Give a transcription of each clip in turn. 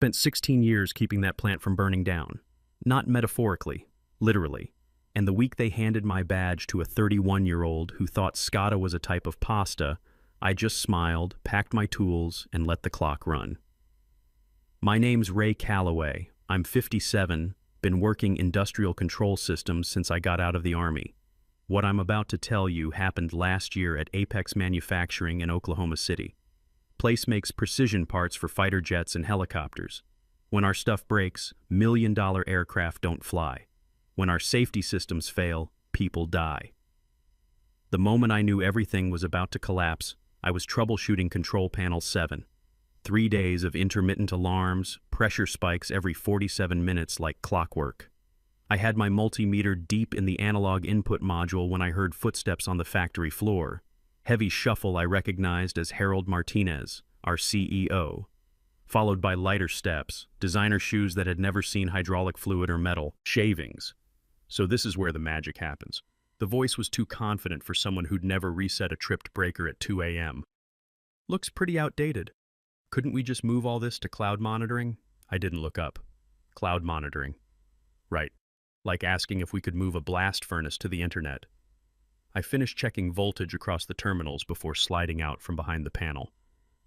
Spent 16 years keeping that plant from burning down. Not metaphorically, literally. And the week they handed my badge to a 31-year-old who thought scotta was a type of pasta, I just smiled, packed my tools, and let the clock run. My name's Ray Calloway. I'm 57, been working industrial control systems since I got out of the Army. What I'm about to tell you happened last year at Apex Manufacturing in Oklahoma City. Place makes precision parts for fighter jets and helicopters. When our stuff breaks, million-dollar aircraft don't fly. When our safety systems fail, people die. The moment I knew everything was about to collapse, I was troubleshooting Control Panel 7. 3 days of intermittent alarms, pressure spikes every 47 minutes like clockwork. I had my multimeter deep in the analog input module when I heard footsteps on the factory floor. Heavy shuffle I recognized as Harold Martinez, our CEO. Followed by lighter steps, designer shoes that had never seen hydraulic fluid or metal, shavings. So this is where the magic happens. The voice was too confident for someone who'd never reset a tripped breaker at 2 a.m. Looks pretty outdated. Couldn't we just move all this to cloud monitoring? I didn't look up. Cloud monitoring. Right. Like asking if we could move a blast furnace to the internet. I finished checking voltage across the terminals before sliding out from behind the panel.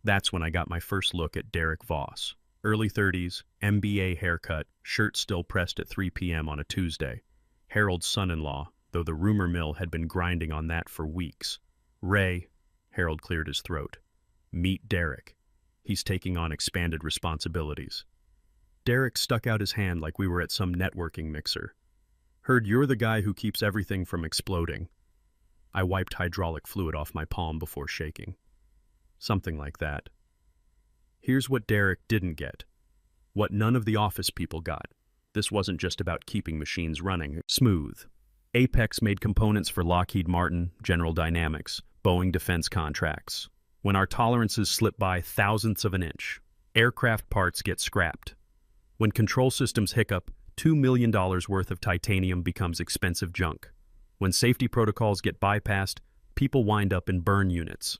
That's when I got my first look at Derek Voss. Early 30s, MBA haircut, shirt still pressed at 3 p.m. on a Tuesday. Harold's son-in-law, though the rumor mill had been grinding on that for weeks. Ray, Harold cleared his throat. Meet Derek. He's taking on expanded responsibilities. Derek stuck out his hand like we were at some networking mixer. Heard you're the guy who keeps everything from exploding. I wiped hydraulic fluid off my palm before shaking. Something like that. Here's what Derek didn't get. What none of the office people got. This wasn't just about keeping machines running smooth. Apex made components for Lockheed Martin, General Dynamics, Boeing defense contracts. When our tolerances slip by thousandths of an inch, aircraft parts get scrapped. When control systems hiccup, $2 million worth of titanium becomes expensive junk. When safety protocols get bypassed, people wind up in burn units.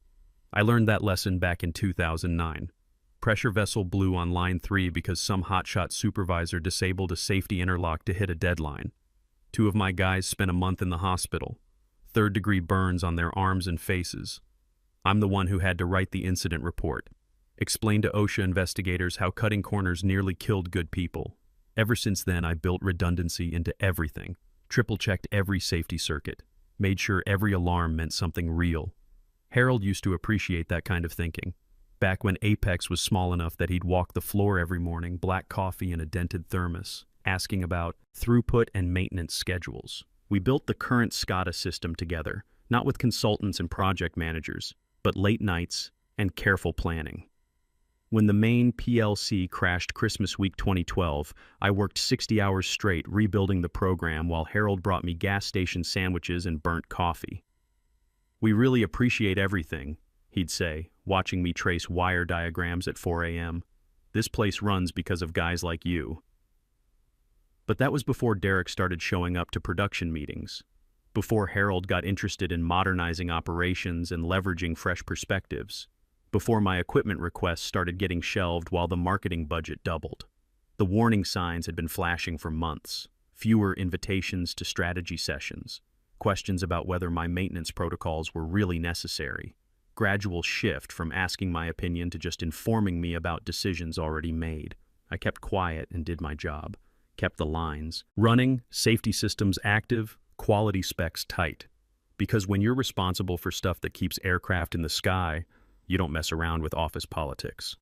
I learned that lesson back in 2009. Pressure vessel blew on line 3 because some hotshot supervisor disabled a safety interlock to hit a deadline. 2 of my guys spent a month in the hospital. 3rd-degree burns on their arms and faces. I'm the one who had to write the incident report. Explain to OSHA investigators how cutting corners nearly killed good people. Ever since then, I built redundancy into everything. Triple-checked every safety circuit. Made sure every alarm meant something real. Harold used to appreciate that kind of thinking. Back when Apex was small enough that he'd walk the floor every morning, black coffee in a dented thermos, asking about throughput and maintenance schedules. We built the current SCADA system together, not with consultants and project managers, but late nights and careful planning. When the main PLC crashed Christmas week 2012, I worked 60 hours straight rebuilding the program while Harold brought me gas station sandwiches and burnt coffee. We really appreciate everything, he'd say, watching me trace wire diagrams at 4 a.m. This place runs because of guys like you. But that was before Derek started showing up to production meetings, before Harold got interested in modernizing operations and leveraging fresh perspectives, before my equipment requests started getting shelved while the marketing budget doubled. The warning signs had been flashing for months. Fewer invitations to strategy sessions, questions about whether my maintenance protocols were really necessary, gradual shift from asking my opinion to just informing me about decisions already made. I kept quiet and did my job, kept the lines running, safety systems active, quality specs tight. Because when you're responsible for stuff that keeps aircraft in the sky, you don't mess around with office politics.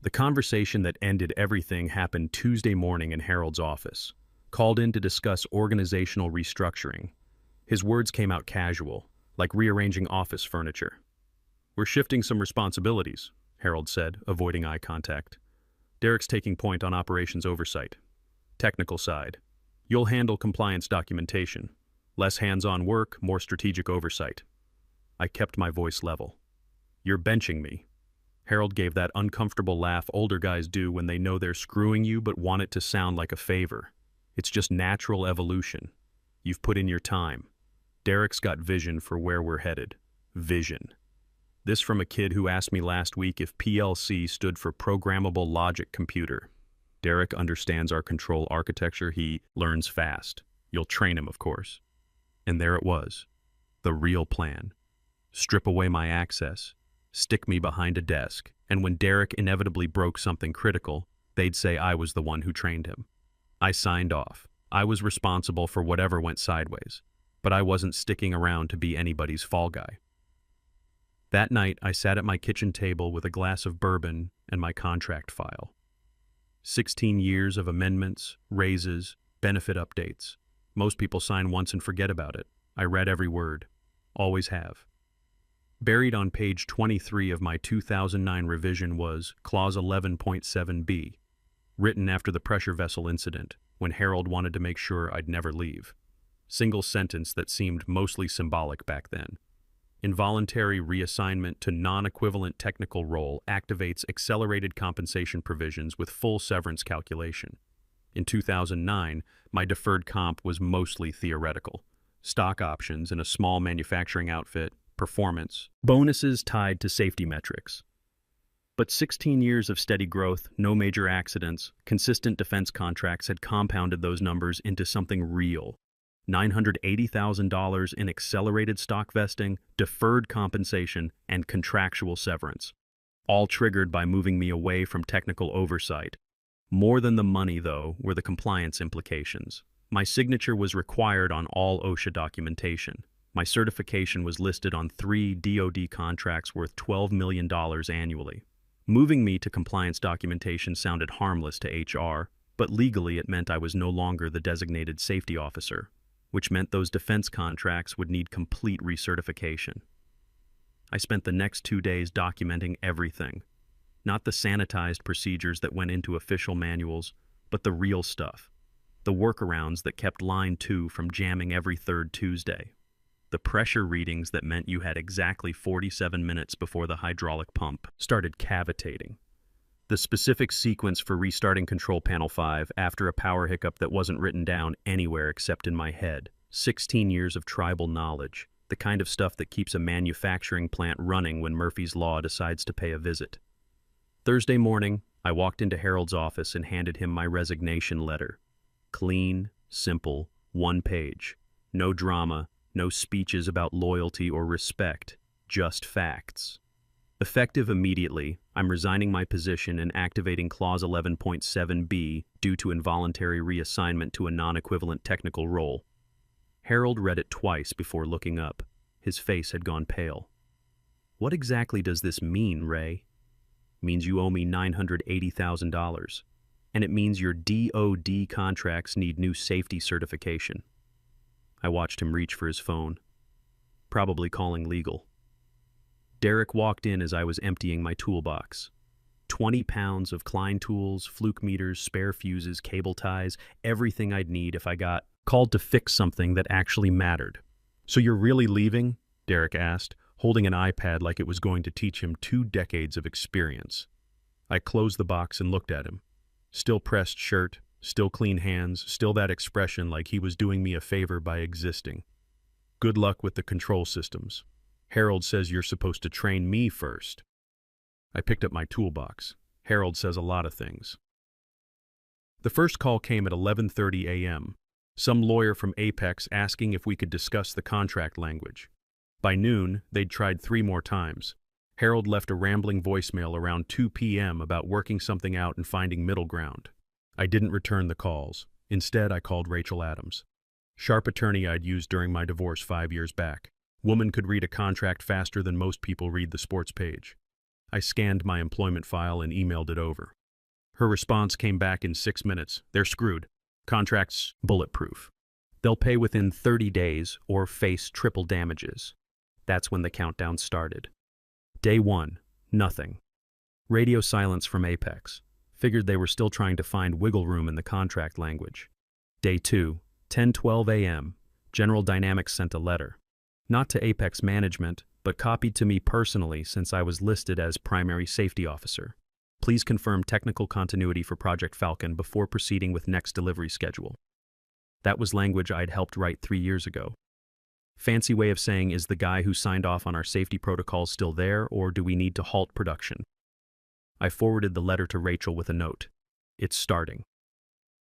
The conversation that ended everything happened Tuesday morning in Harold's office, called in to discuss organizational restructuring. His words came out casual, like rearranging office furniture. We're shifting some responsibilities, Harold said, avoiding eye contact. Derek's taking point on operations oversight. Technical side. You'll handle compliance documentation. Less hands-on work, more strategic oversight. I kept my voice level. You're benching me. Harold gave that uncomfortable laugh older guys do when they know they're screwing you but want it to sound like a favor. It's just natural evolution. You've put in your time. Derek's got vision for where we're headed. Vision. This from a kid who asked me last week if PLC stood for Programmable Logic Computer. Derek understands our control architecture. He learns fast. You'll train him, of course. And there it was. The real plan. Strip away my access, stick me behind a desk, and when Derek inevitably broke something critical, they'd say I was the one who trained him. I signed off. I was responsible for whatever went sideways, but I wasn't sticking around to be anybody's fall guy. That night, I sat at my kitchen table with a glass of bourbon and my contract file. 16 years of amendments, raises, benefit updates. Most people sign once and forget about it. I read every word. Always have. Buried on page 23 of my 2009 revision was Clause 11.7b, written after the pressure vessel incident, when Harold wanted to make sure I'd never leave. Single sentence that seemed mostly symbolic back then. Involuntary reassignment to non-equivalent technical role activates accelerated compensation provisions with full severance calculation. In 2009, my deferred comp was mostly theoretical. Stock options in a small manufacturing outfit, performance, bonuses tied to safety metrics. But 16 years of steady growth, no major accidents, consistent defense contracts had compounded those numbers into something real. $980,000 in accelerated stock vesting, deferred compensation, and contractual severance, all triggered by moving me away from technical oversight. More than the money, though, were the compliance implications. My signature was required on all OSHA documentation. My certification was listed on 3 DoD contracts worth $12 million annually. Moving me to compliance documentation sounded harmless to HR, but legally it meant I was no longer the designated safety officer, which meant those defense contracts would need complete recertification. I spent the next 2 days documenting everything. Not the sanitized procedures that went into official manuals, but the real stuff. The workarounds that kept line 2 from jamming every third Tuesday. The pressure readings that meant you had exactly 47 minutes before the hydraulic pump started cavitating. The specific sequence for restarting Control Panel 5 after a power hiccup that wasn't written down anywhere except in my head. 16 years of tribal knowledge, the kind of stuff that keeps a manufacturing plant running when Murphy's Law decides to pay a visit. Thursday morning, I walked into Harold's office and handed him my resignation letter. Clean, simple, 1 page. No drama, no speeches about loyalty or respect, just facts. Effective immediately, I'm resigning my position and activating Clause 11.7b due to involuntary reassignment to a non-equivalent technical role. Harold read it twice before looking up. His face had gone pale. What exactly does this mean, Ray? Means you owe me $980,000. And it means your DoD contracts need new safety certification. I watched him reach for his phone, probably calling legal. Derek walked in as I was emptying my toolbox. 20 pounds of Klein tools, fluke meters, spare fuses, cable ties, everything I'd need if I got called to fix something that actually mattered. So you're really leaving? Derek asked, holding an iPad like it was going to teach him 2 decades of experience. I closed the box and looked at him. Still pressed shirt, still clean hands, still that expression like he was doing me a favor by existing. Good luck with the control systems. Harold says you're supposed to train me first. I picked up my toolbox. Harold says a lot of things. The first call came at 11:30 a.m. Some lawyer from Apex asking if we could discuss the contract language. By noon, they'd tried 3 more times. Harold left a rambling voicemail around 2 p.m. about working something out and finding middle ground. I didn't return the calls. Instead, I called Rachel Adams. Sharp attorney I'd used during my divorce 5 years back. Woman could read a contract faster than most people read the sports page. I scanned my employment file and emailed it over. Her response came back in 6 minutes. They're screwed. Contract's bulletproof. They'll pay within 30 days or face triple damages. That's when the countdown started. Day 1, nothing. Radio silence from Apex. Figured they were still trying to find wiggle room in the contract language. Day 2, 10:12 a.m. General Dynamics sent a letter. Not to Apex management, but copied to me personally since I was listed as primary safety officer. Please confirm technical continuity for Project Falcon before proceeding with next delivery schedule. That was language I'd helped write 3 years ago. Fancy way of saying, is the guy who signed off on our safety protocols still there, or do we need to halt production? I forwarded the letter to Rachel with a note. It's starting.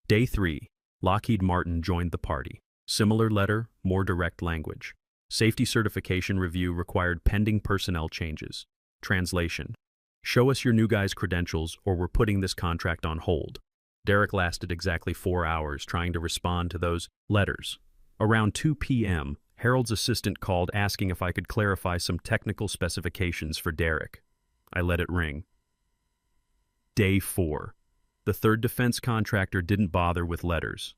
Day 3. Lockheed Martin joined the party. Similar letter, more direct language. Safety certification review required pending personnel changes. Translation. Show us your new guy's credentials or we're putting this contract on hold. Derek lasted exactly 4 hours trying to respond to those letters. Around 2 p.m., Harold's assistant called asking if I could clarify some technical specifications for Derek. I let it ring. Day 4. The third defense contractor didn't bother with letters.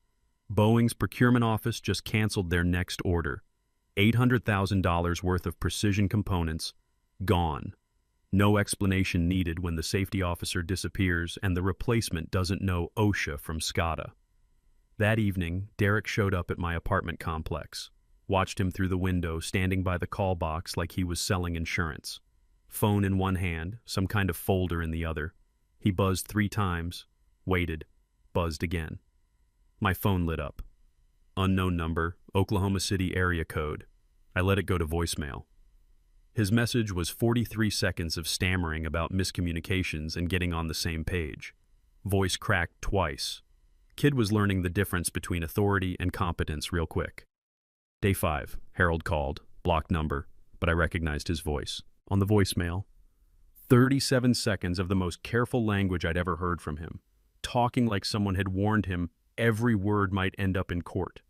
Boeing's procurement office just canceled their next order. $800,000 worth of precision components, gone. No explanation needed when the safety officer disappears and the replacement doesn't know OSHA from SCADA. That evening, Derek showed up at my apartment complex. Watched him through the window, standing by the call box like he was selling insurance. Phone in one hand, some kind of folder in the other. He buzzed 3 times, waited, buzzed again. My phone lit up. Unknown number, Oklahoma City area code. I let it go to voicemail. His message was 43 seconds of stammering about miscommunications and getting on the same page. Voice cracked twice. Kid was learning the difference between authority and competence real quick. Day 5. Harold called, blocked number, but I recognized his voice. On the voicemail, 37 seconds of the most careful language I'd ever heard from him. Talking like someone had warned him every word might end up in court.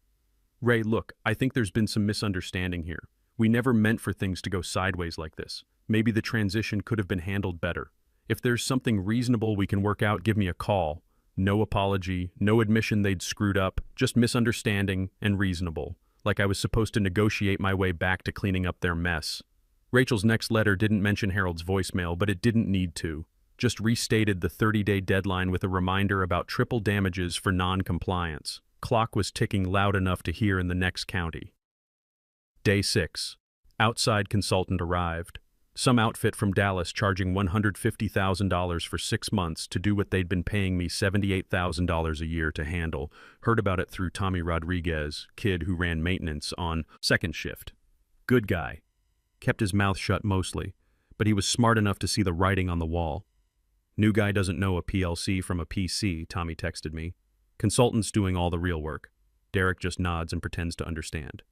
Ray, look, I think there's been some misunderstanding here. We never meant for things to go sideways like this. Maybe the transition could have been handled better. If there's something reasonable we can work out, give me a call. No apology, no admission they'd screwed up, just misunderstanding and reasonable. Like I was supposed to negotiate my way back to cleaning up their mess. Rachel's next letter didn't mention Harold's voicemail, but it didn't need to. Just restated the 30-day deadline with a reminder about triple damages for non-compliance. Clock was ticking loud enough to hear in the next county. Day 6. Outside consultant arrived. Some outfit from Dallas charging $150,000 for 6 months to do what they'd been paying me $78,000 a year to handle. Heard about it through Tommy Rodriguez, kid who ran maintenance on second shift. Good guy. Kept his mouth shut mostly, but he was smart enough to see the writing on the wall. New guy doesn't know a PLC from a PC, Tommy texted me. Consultant's doing all the real work. Derek just nods and pretends to understand.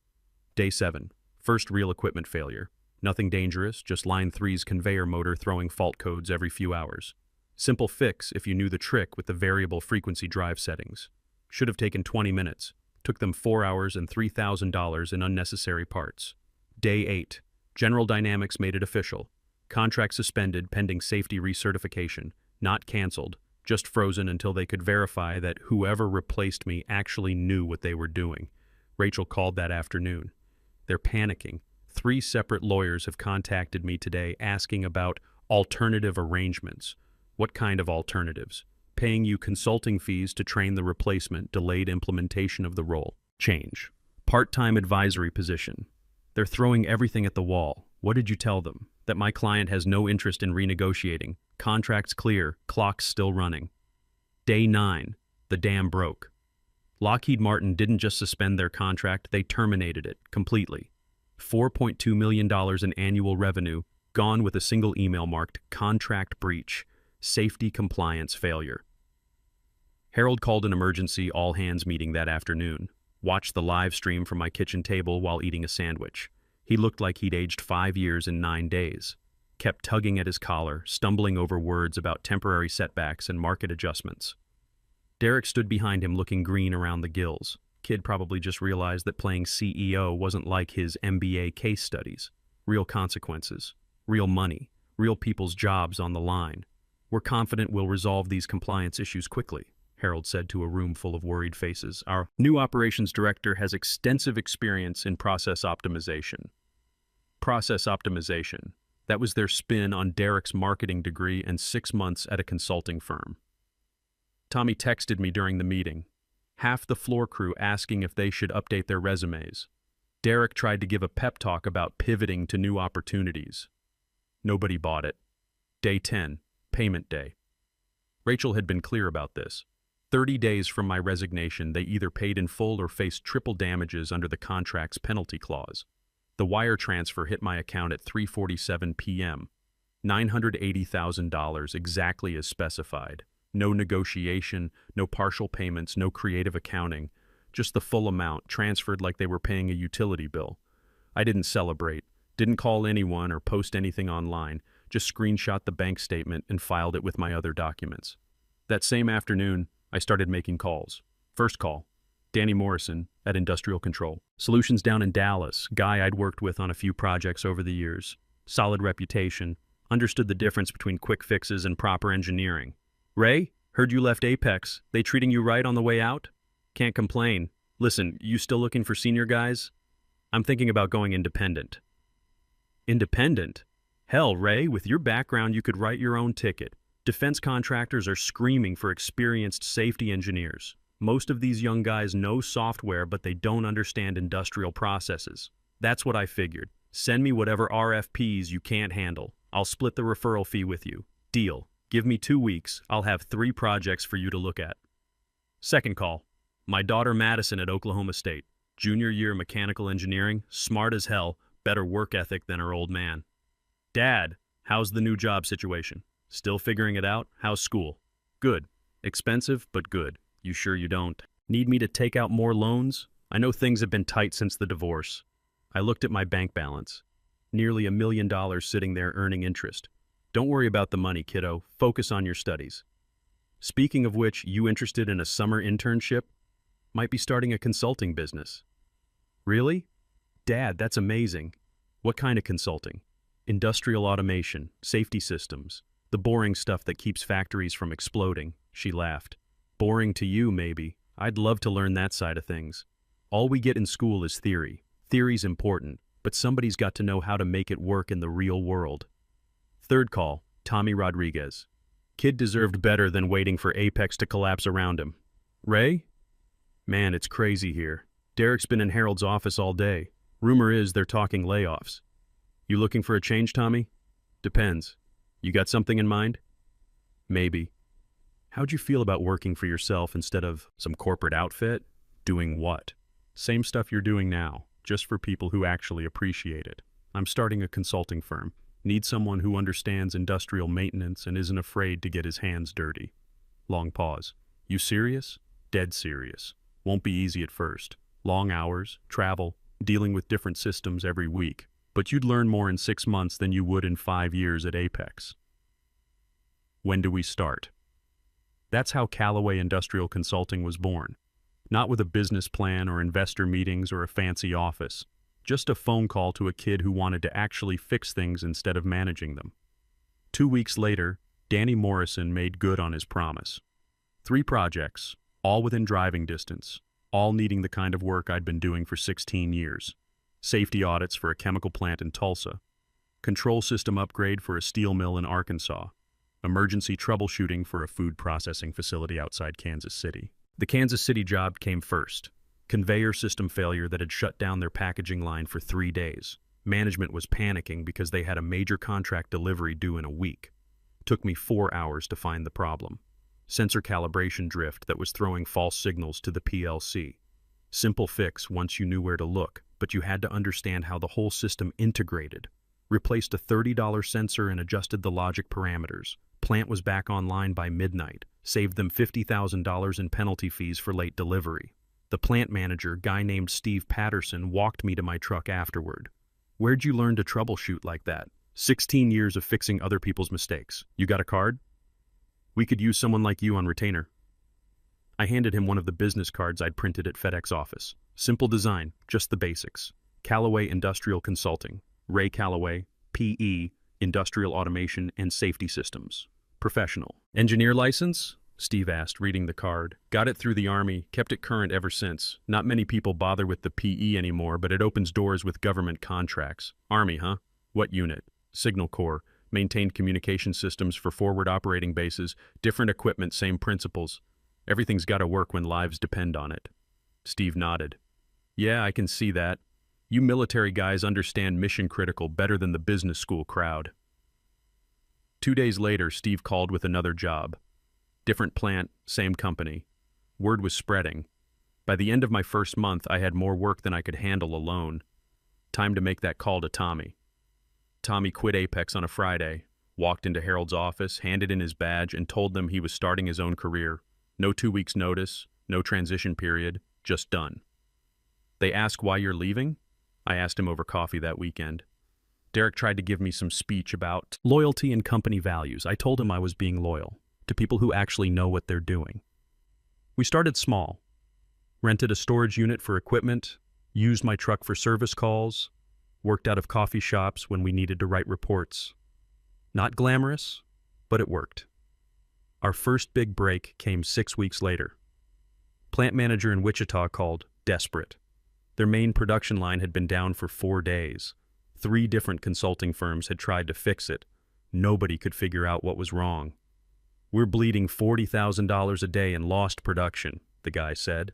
Day 7. First real equipment failure. Nothing dangerous, just line 3's conveyor motor throwing fault codes every few hours. Simple fix if you knew the trick with the variable frequency drive settings. Should have taken 20 minutes. Took them 4 hours and $3,000 in unnecessary parts. Day 8. General Dynamics made it official. Contract suspended pending safety recertification. Not canceled, just frozen until they could verify that whoever replaced me actually knew what they were doing. Rachel called that afternoon. They're panicking. 3 separate lawyers have contacted me today asking about alternative arrangements. What kind of alternatives? Paying you consulting fees to train the replacement, delayed implementation of the role. Change. Part-time advisory position. They're throwing everything at the wall. What did you tell them? That my client has no interest in renegotiating. Contract's clear, clock's still running. Day 9. The dam broke. Lockheed Martin didn't just suspend their contract, they terminated it completely. $4.2 million in annual revenue, gone with a single email marked contract breach, safety compliance failure. Harold called an emergency all-hands meeting that afternoon. Watched the live stream from my kitchen table while eating a sandwich. He looked like he'd aged 5 years in 9 days. Kept tugging at his collar, stumbling over words about temporary setbacks and market adjustments. Derek stood behind him looking green around the gills. Kid probably just realized that playing CEO wasn't like his MBA case studies. Real consequences, real money, real people's jobs on the line. We're confident we'll resolve these compliance issues quickly, Harold said to a room full of worried faces. Our new operations director has extensive experience in process optimization. Process optimization. That was their spin on Derek's marketing degree and 6 months at a consulting firm. Tommy texted me during the meeting. Half the floor crew asking if they should update their resumes. Derek tried to give a pep talk about pivoting to new opportunities. Nobody bought it. Day 10, payment day. Rachel had been clear about this. 30 days from my resignation, they either paid in full or faced triple damages under the contract's penalty clause. The wire transfer hit my account at 3:47 p.m. $980,000 exactly as specified. No negotiation, no partial payments, no creative accounting. Just the full amount, transferred like they were paying a utility bill. I didn't celebrate, didn't call anyone or post anything online, just screenshot the bank statement and filed it with my other documents. That same afternoon, I started making calls. First call, Danny Morrison at Industrial Control. Solutions down in Dallas, guy I'd worked with on a few projects over the years. Solid reputation, understood the difference between quick fixes and proper engineering. Ray, heard you left Apex. They treating you right on the way out? Can't complain. Listen, you still looking for senior guys? I'm thinking about going independent. Independent? Hell, Ray, with your background you could write your own ticket. Defense contractors are screaming for experienced safety engineers. Most of these young guys know software, but they don't understand industrial processes. That's what I figured. Send me whatever RFPs you can't handle. I'll split the referral fee with you. Deal. Give me 2 weeks. I'll have 3 projects for you to look at. Second call. My daughter Madison at Oklahoma State. Junior year mechanical engineering, smart as hell, better work ethic than her old man. Dad, how's the new job situation? Still figuring it out? How's school? Good. Expensive, but good. You sure you don't need me to take out more loans? I know things have been tight since the divorce. I looked at my bank balance. Nearly $1 million sitting there earning interest. Don't worry about the money, kiddo. Focus on your studies. Speaking of which, you interested in a summer internship? Might be starting a consulting business. Really? Dad, that's amazing. What kind of consulting? Industrial automation, safety systems, the boring stuff that keeps factories from exploding, she laughed. Boring to you, maybe. I'd love to learn that side of things. All we get in school is theory. Theory's important, but somebody's got to know how to make it work in the real world. Third call, Tommy Rodriguez. Kid deserved better than waiting for Apex to collapse around him. Ray? Man, it's crazy here. Derek's been in Harold's office all day. Rumor is they're talking layoffs. You looking for a change, Tommy? Depends. You got something in mind? Maybe. How'd you feel about working for yourself instead of some corporate outfit? Doing what? Same stuff you're doing now, just for people who actually appreciate it. I'm starting a consulting firm. Need someone who understands industrial maintenance and isn't afraid to get his hands dirty. Long pause. You serious? Dead serious. Won't be easy at first. Long hours, travel, dealing with different systems every week. But you'd learn more in 6 months than you would in 5 years at Apex. When do we start? That's how Callaway Industrial Consulting was born. Not with a business plan or investor meetings or a fancy office. Just a phone call to a kid who wanted to actually fix things instead of managing them. 2 weeks later, Danny Morrison made good on his promise. 3 projects, all within driving distance, all needing the kind of work I'd been doing for 16 years. Safety audits for a chemical plant in Tulsa. Control system upgrade for a steel mill in Arkansas. Emergency troubleshooting for a food processing facility outside Kansas City. The Kansas City job came first. Conveyor system failure that had shut down their packaging line for 3 days. Management was panicking because they had a major contract delivery due in a week. Took me 4 hours to find the problem. Sensor calibration drift that was throwing false signals to the PLC. Simple fix once you knew where to look, but you had to understand how the whole system integrated. Replaced a $30 sensor and adjusted the logic parameters. Plant was back online by midnight. Saved them $50,000 in penalty fees for late delivery. The plant manager, guy named Steve Patterson, walked me to my truck afterward. Where'd you learn to troubleshoot like that? 16 years of fixing other people's mistakes. You got a card? We could use someone like you on retainer. I handed him one of the business cards I'd printed at FedEx office. Simple design, just the basics. Callaway Industrial Consulting. Ray Callaway, P.E., Industrial Automation and Safety Systems. Professional. Engineer license? Steve asked, reading the card. Got it through the Army, kept it current ever since. Not many people bother with the PE anymore, but it opens doors with government contracts. Army, huh? What unit? Signal Corps. Maintained communication systems for forward operating bases. Different equipment, same principles. Everything's got to work when lives depend on it. Steve nodded. Yeah, I can see that. You military guys understand mission critical better than the business school crowd. 2 days later, Steve called with another job. Different plant, same company. Word was spreading. By the end of my first month, I had more work than I could handle alone. Time to make that call to Tommy. Tommy quit Apex on a Friday, walked into Harold's office, handed in his badge, and told them he was starting his own career. No 2 weeks notice, no transition period, just done. They ask why you're leaving? I asked him over coffee that weekend. Derek tried to give me some speech about loyalty and company values. I told him I was being loyal to people who actually know what they're doing. We started small. Rented a storage unit for equipment, used my truck for service calls, worked out of coffee shops when we needed to write reports. Not glamorous, but it worked. Our first big break came 6 weeks later. Plant manager in Wichita called, desperate. Their main production line had been down for 4 days. 3 different consulting firms had tried to fix it. Nobody could figure out what was wrong. We're bleeding $40,000 a day in lost production, the guy said.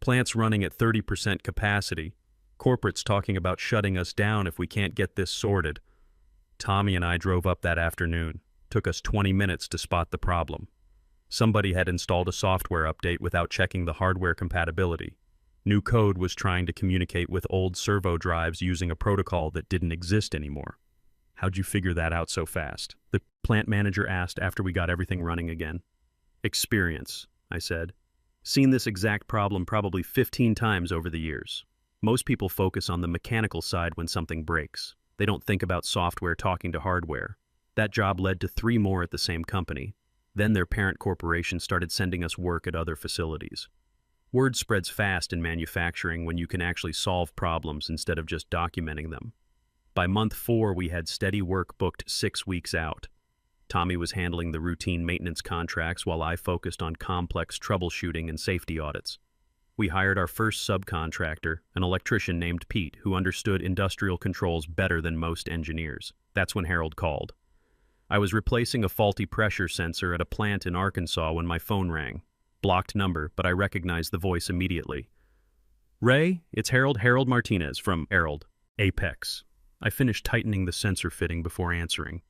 Plant's running at 30% capacity. Corporate's talking about shutting us down if we can't get this sorted. Tommy and I drove up that afternoon. Took us 20 minutes to spot the problem. Somebody had installed a software update without checking the hardware compatibility. New code was trying to communicate with old servo drives using a protocol that didn't exist anymore. How'd you figure that out so fast? The plant manager asked after we got everything running again. Experience, I said. Seen this exact problem probably 15 times over the years. Most people focus on the mechanical side when something breaks. They don't think about software talking to hardware. That job led to 3 more at the same company. Then their parent corporation started sending us work at other facilities. Word spreads fast in manufacturing when you can actually solve problems instead of just documenting them. By month 4, we had steady work booked 6 weeks out. Tommy was handling the routine maintenance contracts while I focused on complex troubleshooting and safety audits. We hired our first subcontractor, an electrician named Pete, who understood industrial controls better than most engineers. That's when Harold called. I was replacing a faulty pressure sensor at a plant in Arkansas when my phone rang. Blocked number, but I recognized the voice immediately. Ray, it's Harold Martinez from Apex. I finished tightening the sensor fitting before answering.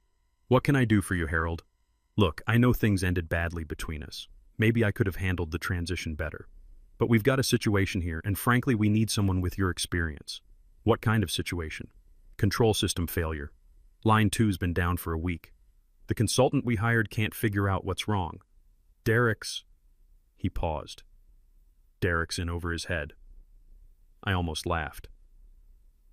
What can I do for you, Harold? Look, I know things ended badly between us. Maybe I could have handled the transition better. But we've got a situation here, and frankly, we need someone with your experience. What kind of situation? Control system failure. Line 2's been down for a week. The consultant we hired can't figure out what's wrong. He paused. Derek's in over his head. I almost laughed.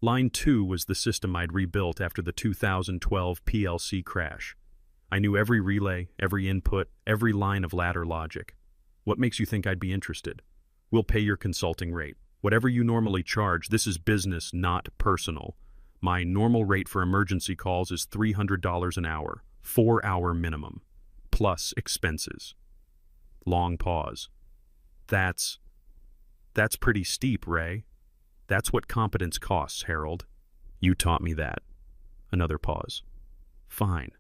Line 2 was the system I'd rebuilt after the 2012 PLC crash. I knew every relay, every input, every line of ladder logic. What makes you think I'd be interested? We'll pay your consulting rate. Whatever you normally charge, this is business, not personal. My normal rate for emergency calls is $300 an hour, 4-hour minimum, plus expenses. Long pause. That's pretty steep, Ray. That's what competence costs, Harold. You taught me that. Another pause. Fine.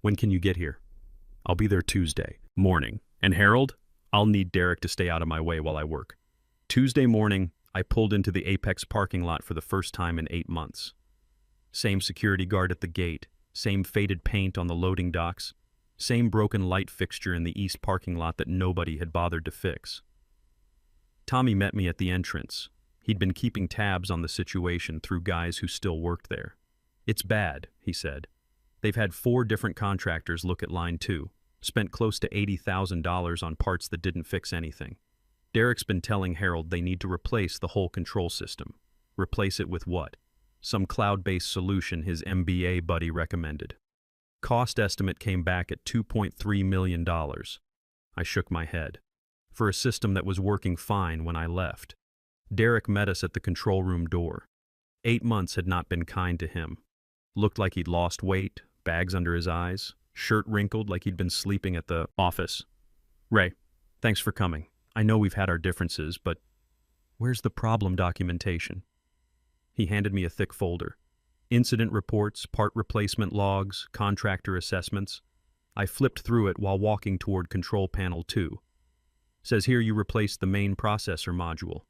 When can you get here? I'll be there Tuesday morning. And Harold, I'll need Derek to stay out of my way while I work. Tuesday morning, I pulled into the Apex parking lot for the first time in 8 months. Same security guard at the gate, same faded paint on the loading docks, same broken light fixture in the east parking lot that nobody had bothered to fix. Tommy met me at the entrance. He'd been keeping tabs on the situation through guys who still worked there. It's bad, he said. They've had 4 different contractors look at Line 2, spent close to $80,000 on parts that didn't fix anything. Derek's been telling Harold they need to replace the whole control system. Replace it with what? Some cloud-based solution his MBA buddy recommended. Cost estimate came back at $2.3 million. I shook my head. For a system that was working fine when I left. Derek met us at the control room door. 8 months had not been kind to him. Looked like he'd lost weight, bags under his eyes, shirt wrinkled like he'd been sleeping at the office. Ray, thanks for coming. I know we've had our differences, but where's the problem documentation? He handed me a thick folder. Incident reports, part replacement logs, contractor assessments. I flipped through it while walking toward Control Panel 2. Says here you replaced the main processor module.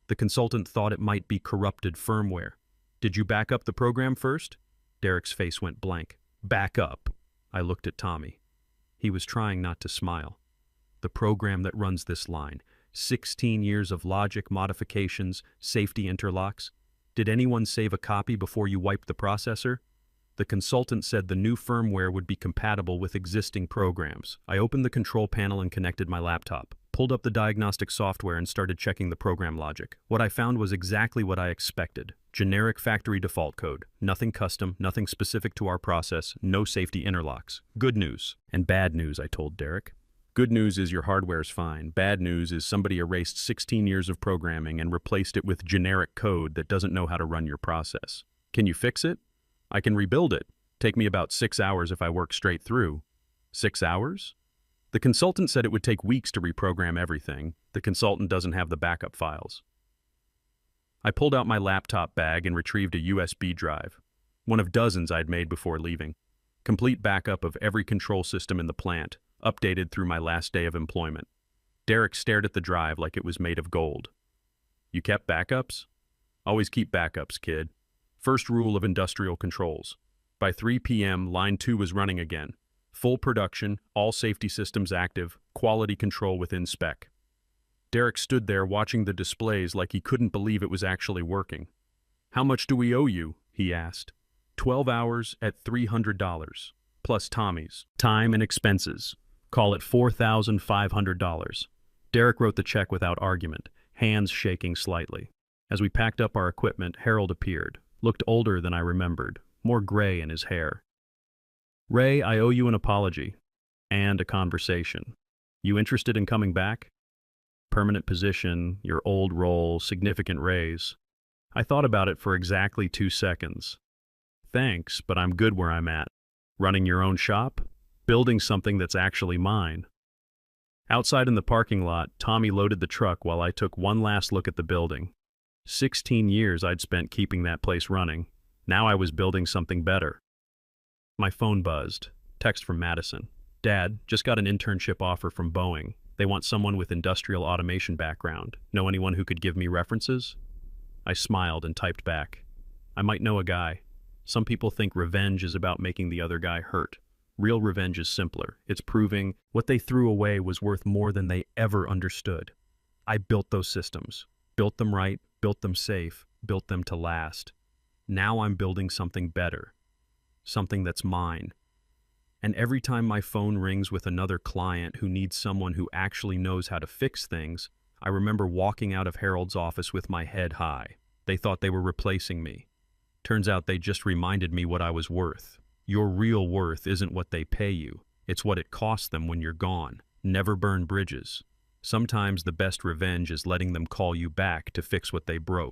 The consultant thought it might be corrupted firmware. Did you back up the program first? Derek's face went blank. Back up. I looked at Tommy. He was trying not to smile. The program that runs this line, 16 years of logic modifications, safety interlocks. Did anyone save a copy before you wiped the processor? The consultant said the new firmware would be compatible with existing programs. I opened the control panel and connected my laptop, pulled up the diagnostic software and started checking the program logic. What I found was exactly what I expected. Generic factory default code. Nothing custom, nothing specific to our process, no safety interlocks. Good news. And bad news, I told Derek. Good news is your hardware's fine. Bad news is somebody erased 16 years of programming and replaced it with generic code that doesn't know how to run your process. Can you fix it? I can rebuild it. Take me about 6 hours if I work straight through. 6 hours? The consultant said it would take weeks to reprogram everything. The consultant doesn't have the backup files. I pulled out my laptop bag and retrieved a USB drive, one of dozens I'd made before leaving. Complete backup of every control system in the plant, updated through my last day of employment. Derek stared at the drive like it was made of gold. You kept backups? Always keep backups, kid. First rule of industrial controls. By 3 p.m., line 2 was running again. Full production, all safety systems active, quality control within spec. Derek stood there watching the displays like he couldn't believe it was actually working. How much do we owe you? He asked. 12 hours at $300, plus Tommy's time and expenses. Call it $4,500. Derek wrote the check without argument, hands shaking slightly. As we packed up our equipment, Harold appeared. Looked older than I remembered, more gray in his hair. Ray, I owe you an apology. And a conversation. You interested in coming back? Permanent position, your old role, significant raise. I thought about it for exactly 2 seconds. Thanks, but I'm good where I'm at. Running your own shop? Building something that's actually mine. Outside in the parking lot, Tommy loaded the truck while I took one last look at the building. 16 years I'd spent keeping that place running. Now I was building something better. My phone buzzed. Text from Madison. Dad, just got an internship offer from Boeing. They want someone with industrial automation background. Know anyone who could give me references? I smiled and typed back. I might know a guy. Some people think revenge is about making the other guy hurt. Real revenge is simpler. It's proving what they threw away was worth more than they ever understood. I built those systems. Built them right, built them safe, built them to last. Now I'm building something better. Something that's mine. And every time my phone rings with another client who needs someone who actually knows how to fix things, I remember walking out of Harold's office with my head high. They thought they were replacing me. Turns out they just reminded me what I was worth. Your real worth isn't what they pay you. It's what it costs them when you're gone. Never burn bridges. Sometimes the best revenge is letting them call you back to fix what they broke.